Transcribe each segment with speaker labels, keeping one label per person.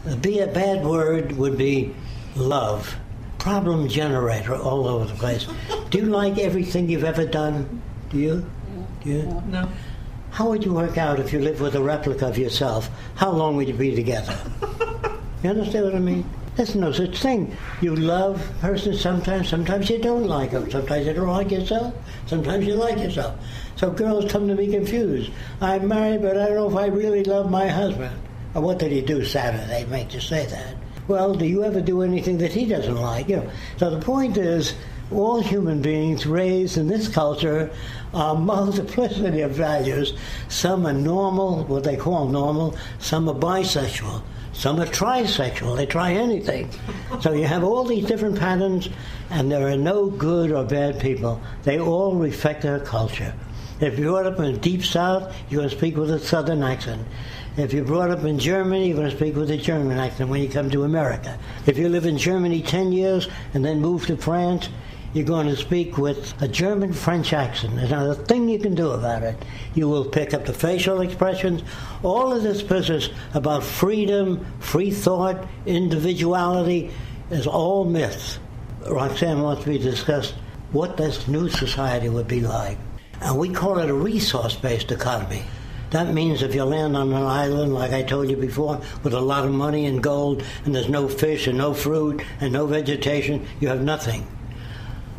Speaker 1: A bad word would be love. Problem generator all over the place. Do you like everything you've ever done? Do you?
Speaker 2: No.
Speaker 1: How would you work out if you lived with a replica of yourself? How long would you be together? You understand what I mean? There's no such thing. You love a person sometimes you don't like them. Sometimes you don't like yourself, sometimes you like yourself. So girls come to me confused. I'm married, but I don't know if I really love my husband. Or what did he do Saturday? Make you say that. Well, do you ever do anything that he doesn't like? So the point is, all human beings raised in this culture are a multiplicity of values. Some are normal, what they call normal. Some are bisexual. Some are trisexual. They try anything. So you have all these different patterns, and there are no good or bad people. They all reflect their culture. If you're brought up in the Deep South, you're going to speak with a Southern accent. If you're brought up in Germany, you're going to speak with a German accent when you come to America. If you live in Germany 10 years and then move to France, you're going to speak with a German-French accent. There's not a thing you can do about it. You will pick up the facial expressions. All of this business about freedom, free thought, individuality is all myths. Roxanne wants me to discuss what this new society would be like. And we call it a resource-based economy. That means if you land on an island, like I told you before, with a lot of money and gold, and there's no fish and no fruit and no vegetation, you have nothing.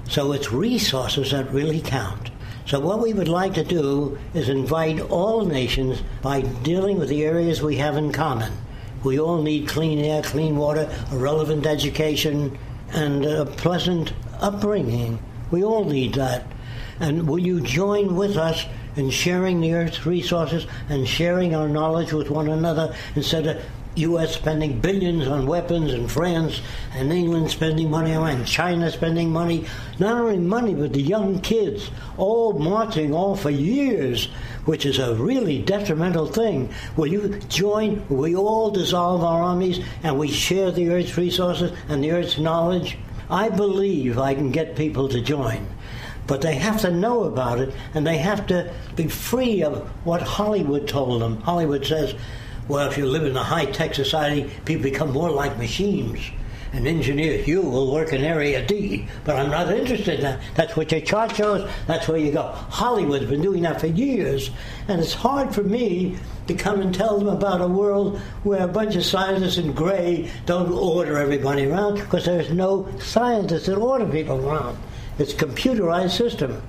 Speaker 1: So it's resources that really count. So what we would like to do is invite all nations by dealing with the areas we have in common. We all need clean air, clean water, a relevant education, and a pleasant upbringing. We all need that. And will you join with us in sharing the Earth's resources and sharing our knowledge with one another instead of U.S. spending billions on weapons and France and England spending money and China spending money, not only money but the young kids all marching all for years, which is a really detrimental thing. Will you join? Will we all dissolve our armies and we share the Earth's resources and the Earth's knowledge? I believe I can get people to join. But they have to know about it, and they have to be free of what Hollywood told them. Hollywood says, well, if you live in a high-tech society, people become more like machines. An engineer, you will work in Area D, but I'm not interested in that. That's what your chart shows, that's where you go. Hollywood's been doing that for years, and it's hard for me to come and tell them about a world where a bunch of scientists in gray don't order everybody around, because there's no scientists that order people around. It's a computerized system.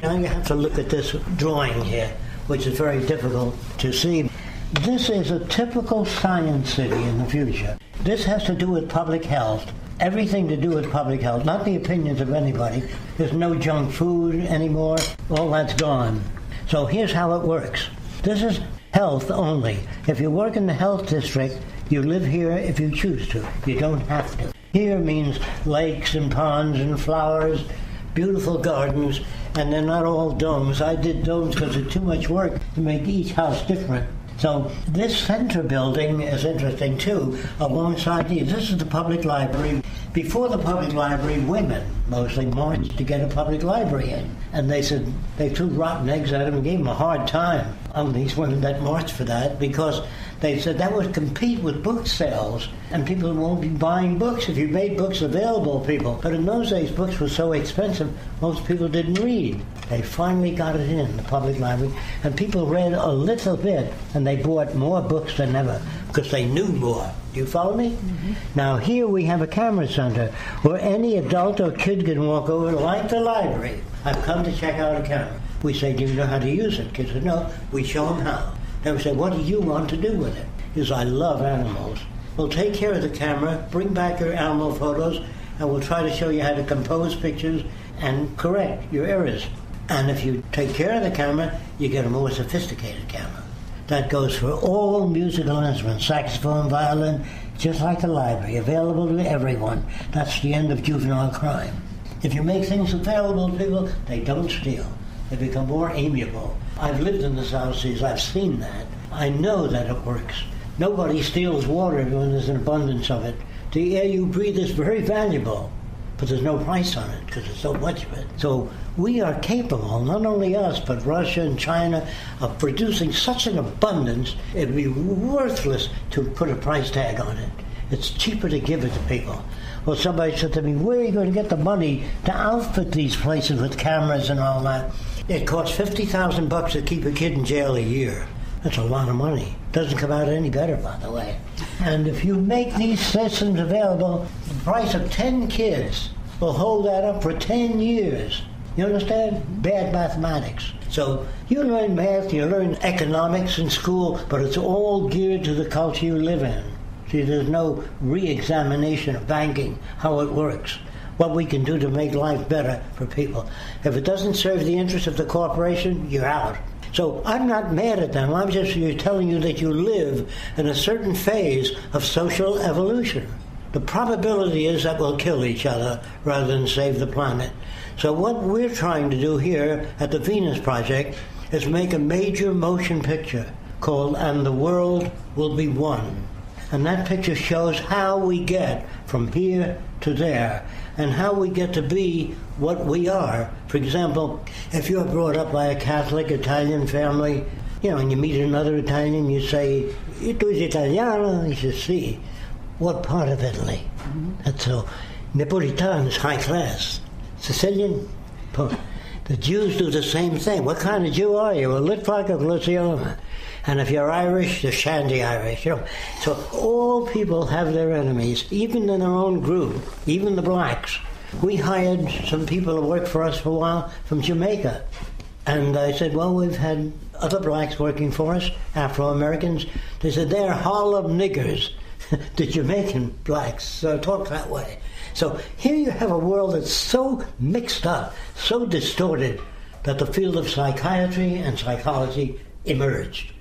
Speaker 1: Now you have to look at this drawing here, which is very difficult to see. This is a typical science city in the future. This has to do with public health. Everything to do with public health, not the opinions of anybody. There's no junk food anymore. All that's gone. So here's how it works. This is health only. If you work in the health district, you live here if you choose to. You don't have to. Here means lakes and ponds and flowers, beautiful gardens, and they're not all domes. I did domes because it's too much work to make each house different. So this center building is interesting too, alongside these. This is the public library. Before the public library, women mostly marched to get a public library in. And they said they threw rotten eggs at him and gave him a hard time on these women that marched for that, because they said that would compete with book sales, and people won't be buying books if you made books available to people. But in those days, books were so expensive, most people didn't read. They finally got it in, the public library, and people read a little bit, and they bought more books than ever, because they knew more. Do you follow me? Mm-hmm. Now here we have a camera center where any adult or kid can walk over, like the library. I've come to check out a camera. We say, do you know how to use it? Kids say, no. We show them how. Then we say, what do you want to do with it? He says, I love animals. We'll take care of the camera, bring back your animal photos, and we'll try to show you how to compose pictures and correct your errors. And if you take care of the camera, you get a more sophisticated camera. That goes for all musical instruments, saxophone, violin, just like the library, available to everyone. That's the end of juvenile crime. If you make things available to people, they don't steal. They become more amiable. I've lived in the South Seas. I've seen that. I know that it works. Nobody steals water when there's an abundance of it. The air you breathe is very valuable. but there's no price on it because there's so much of it. So we are capable, not only us, but Russia and China, of producing such an abundance, it'd be worthless to put a price tag on it. It's cheaper to give it to people. Well, somebody said to me, where are you going to get the money to outfit these places with cameras and all that? It costs $50,000 to keep a kid in jail a year. That's a lot of money. Doesn't come out any better, by the way. And if you make these systems available, the price of 10 kids will hold that up for 10 years. You understand? Bad mathematics. So you learn math, you learn economics in school, but it's all geared to the culture you live in. See, there's no re-examination of banking, how it works, what we can do to make life better for people. If it doesn't serve the interest of the corporation, you're out. So I'm not mad at them. I'm just telling you that you live in a certain phase of social evolution. The probability is that we'll kill each other rather than save the planet. So what we're trying to do here at the Venus Project is make a major motion picture called And the World Will Be One. And that picture shows how we get from here to there and how we get to be what we are. For example, if you're brought up by a Catholic Italian family, and you meet another Italian, you say, "Tu sei italiano?" He says, "Si." What part of Italy? That's so. Neapolitan is high class. Sicilian? Poor. The Jews do the same thing. What kind of Jew are you? A Litvak or Luciana? And if you're Irish, the Shandy Irish. So all people have their enemies, even in their own group, even the blacks. We hired some people to work for us for a while from Jamaica. And I said, well, we've had other blacks working for us, Afro-Americans. They said, they're Harlem niggers. The Jamaican blacks talk that way. So here you have a world that's so mixed up, so distorted, that the field of psychiatry and psychology emerged.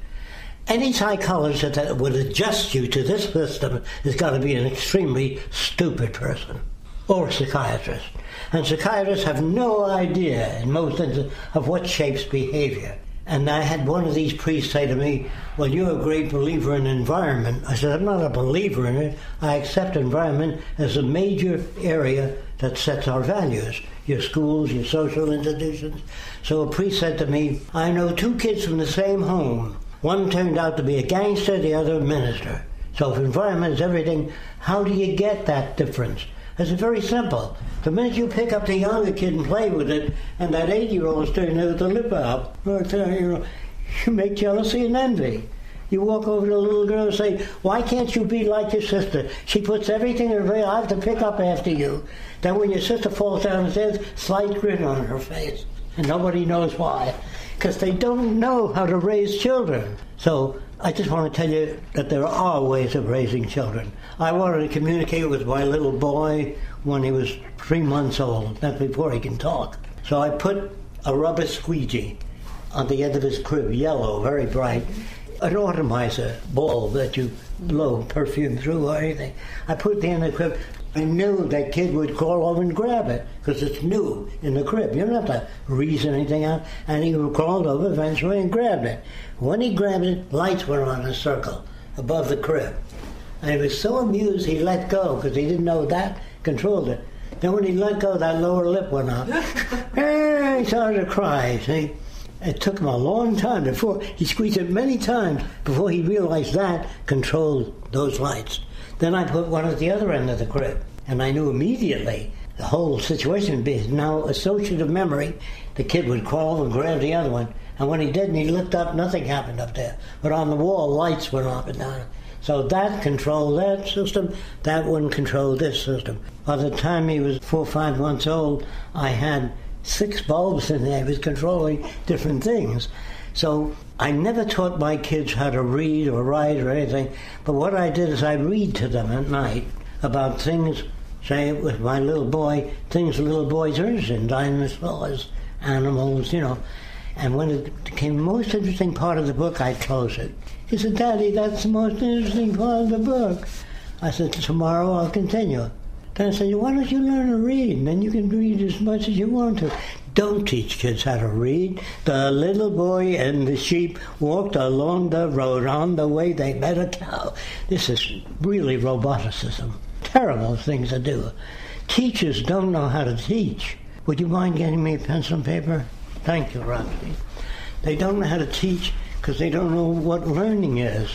Speaker 1: Any psychologist that would adjust you to this system has got to be an extremely stupid person, or a psychiatrist. And psychiatrists have no idea, in most instances, of what shapes behavior. And I had one of these priests say to me, well, you're a great believer in environment. I said, I'm not a believer in it. I accept environment as a major area that sets our values. Your schools, your social institutions. So a priest said to me, I know two kids from the same home. One turned out to be a gangster, the other a minister. So if environment is everything, how do you get that difference? It's very simple. The minute you pick up the younger kid and play with it, and that 8-year-old is turning the lip out, you make jealousy and envy. You walk over to a little girl and say, why can't you be like your sister? She puts everything in her way, I have to pick up after you. Then when your sister falls down and says, slight grin on her face. And nobody knows why. Because they don't know how to raise children. So I just want to tell you that there are ways of raising children. I wanted to communicate with my little boy when he was 3 months old. That's before he can talk. So I put a rubber squeegee on the end of his crib, yellow, very bright, an atomizer bulb that you blow perfume through or anything. I put it at the end of the crib. I knew that kid would crawl over and grab it because it's new in the crib. You don't have to reason anything out. And he crawled over eventually and grabbed it. When he grabbed it, lights were on in a circle above the crib. And he was so amused he let go because he didn't know that controlled it. Then when he let go, that lower lip went up. And he started to cry, see? It took him a long time before, he squeezed it many times before he realized that controlled those lights. Then I put one at the other end of the crib, and I knew immediately the whole situation would be now associative memory. The kid would crawl and grab the other one, and when he did and he looked up, nothing happened up there. But on the wall, lights went up and down. So that controlled that system, that one controlled this system. By the time he was 4 or 5 months old, I had 6 bulbs in there. He was controlling different things. So I never taught my kids how to read or write or anything, but what I did is I read to them at night about things, say with my little boy, things little boys are interested in, dinosaurs, animals, And when it became the most interesting part of the book, I'd close it. He said, Daddy, that's the most interesting part of the book. I said, tomorrow I'll continue. Then I said, why don't you learn to read? And then you can read as much as you want to. Don't teach kids how to read. The little boy and the sheep walked along the road. On the way they met a cow. This is really roboticism. Terrible thing to do. Teachers don't know how to teach. Would you mind getting me a pencil and paper? Thank you, Roxy. They don't know how to teach because they don't know what learning is.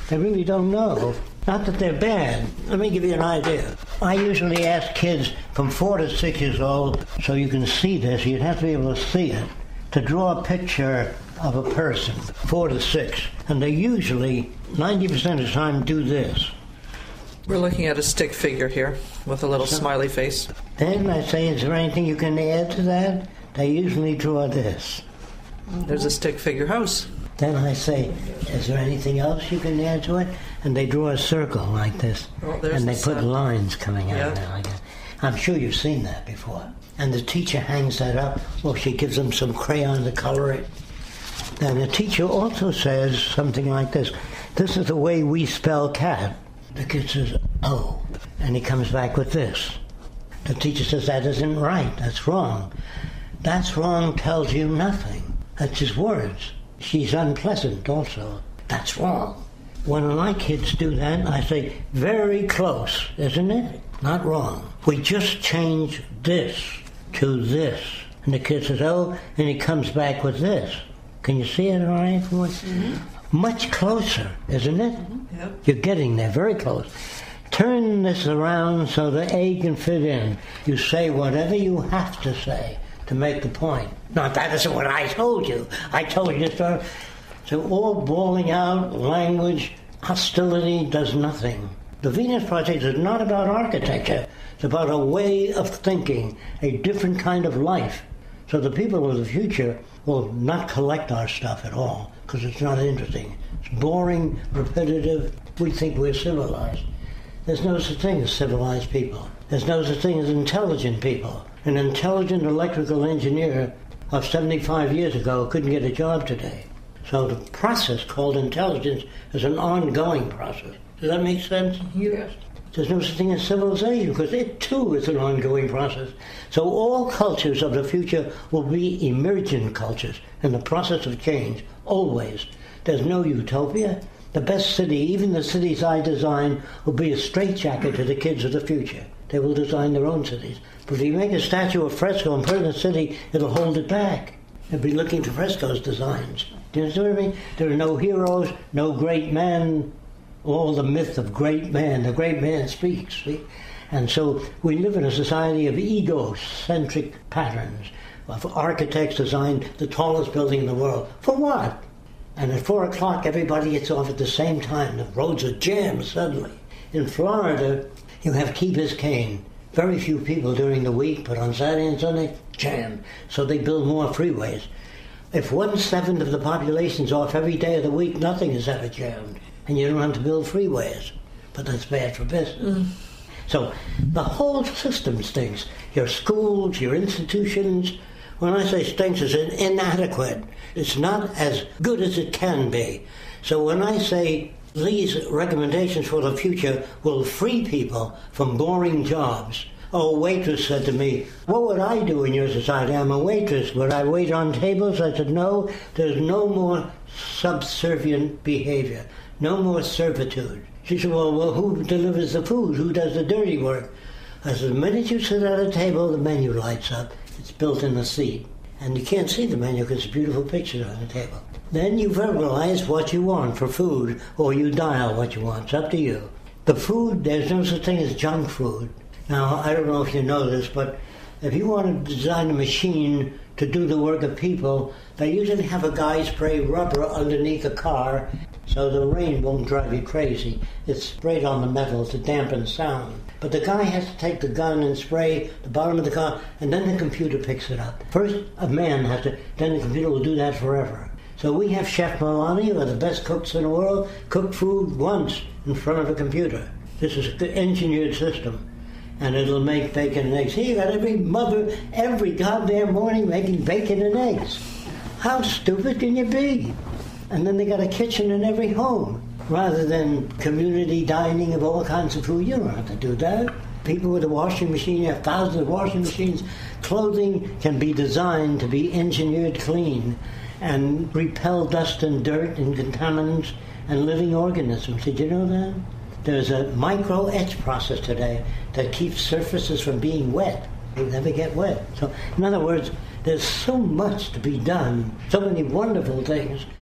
Speaker 1: They really don't know. Not that they're bad. Let me give you an idea. I usually ask kids from 4 to 6 years old, so you can see this, you'd have to be able to see it, to draw a picture of a person, 4 to 6. And they usually, 90% of the time, do this.
Speaker 2: We're looking at a stick figure here with a little smiley face.
Speaker 1: Then I say, is there anything you can add to that? They usually draw this.
Speaker 2: There's a stick figure house.
Speaker 1: Then I say, is there anything else you can add to it? And they draw a circle like this. And they put lines coming out of it like that. I'm sure you've seen that before. And the teacher hangs that up. Well, she gives them some crayon to color it. And the teacher also says something like this. This is the way we spell cat. The kid says, oh. And he comes back with this. The teacher says, that isn't right. That's wrong. That's wrong tells you nothing. That's his words. She's unpleasant also. That's wrong. When my kids do that, I say, very close, isn't it? Not wrong. We just changed this to this. And the kid says, oh, and he comes back with this. Can you see it all right? Mm-hmm. Much closer, isn't it?
Speaker 2: Mm-hmm. Yep. You're
Speaker 1: getting there, very close. Turn this around so the A can fit in. You say whatever you have to say to make the point. Now, that isn't what I told you. I told you so. So all bawling out, language, hostility does nothing. The Venus Project is not about architecture. It's about a way of thinking, a different kind of life. So the people of the future will not collect our stuff at all because it's not interesting. It's boring, repetitive. We think we're civilized. There's no such thing as civilized people. There's no such thing as intelligent people. An intelligent electrical engineer of 75 years ago couldn't get a job today. So the process called intelligence is an ongoing process. Does that make sense?
Speaker 2: Yes.
Speaker 1: There's no such thing as civilization because it too is an ongoing process. So all cultures of the future will be emergent cultures in the process of change, always. There's no utopia. The best city, even the cities I design, will be a straitjacket to the kids of the future. They will design their own cities. But if you make a statue of Fresco and put it in a city, it'll hold it back. They'll be looking to Fresco's designs. Do you understand what I mean? There are no heroes, no great men, all the myth of great man. The great man speaks, see? And so we live in a society of egocentric patterns, of architects designed the tallest building in the world. For what? And at 4 o'clock, everybody gets off at the same time. The roads are jammed suddenly. In Florida, you have Key Biscayne. Very few people during the week, but on Saturday and Sunday, jammed. So they build more freeways. If 1/7 of the population's off every day of the week, nothing is ever jammed. And you don't have to build freeways. But that's bad for business. So the whole system stinks. Your schools, your institutions. When I say stinks, it's inadequate. It's not as good as it can be. So when I say these recommendations for the future will free people from boring jobs. Oh, a waitress said to me, what would I do in your society? I'm a waitress. Would I wait on tables? I said, no, there's no more subservient behavior. No more servitude. She said, well, who delivers the food? Who does the dirty work? I said, the minute you sit at a table, the menu lights up. It's built in the seat. And you can't see the menu because it's a beautiful picture on the table. Then you verbalize what you want for food, or you dial what you want. It's up to you. The food, there's no such thing as junk food. Now, I don't know if you know this, but if you want to design a machine to do the work of people, they usually have a guy spray rubber underneath a car so the rain won't drive you crazy. It's sprayed on the metal to dampen sound. But the guy has to take the gun and spray the bottom of the car, and then the computer picks it up. First, a man has to, then the computer will do that forever. So we have Chef Milani, who are the best cooks in the world, cook food once in front of a computer. This is an engineered system. And it'll make bacon and eggs. Here you got every mother, every goddamn morning making bacon and eggs. How stupid can you be? And then they got a kitchen in every home. Rather than community dining of all kinds of food, you don't have to do that. People with a washing machine, you have thousands of washing machines. Clothing can be designed to be engineered clean and repel dust and dirt and contaminants and living organisms. Did you know that? There's a micro etch process today that keeps surfaces from being wet. They never get wet. So, in other words, there's so much to be done, so many wonderful things.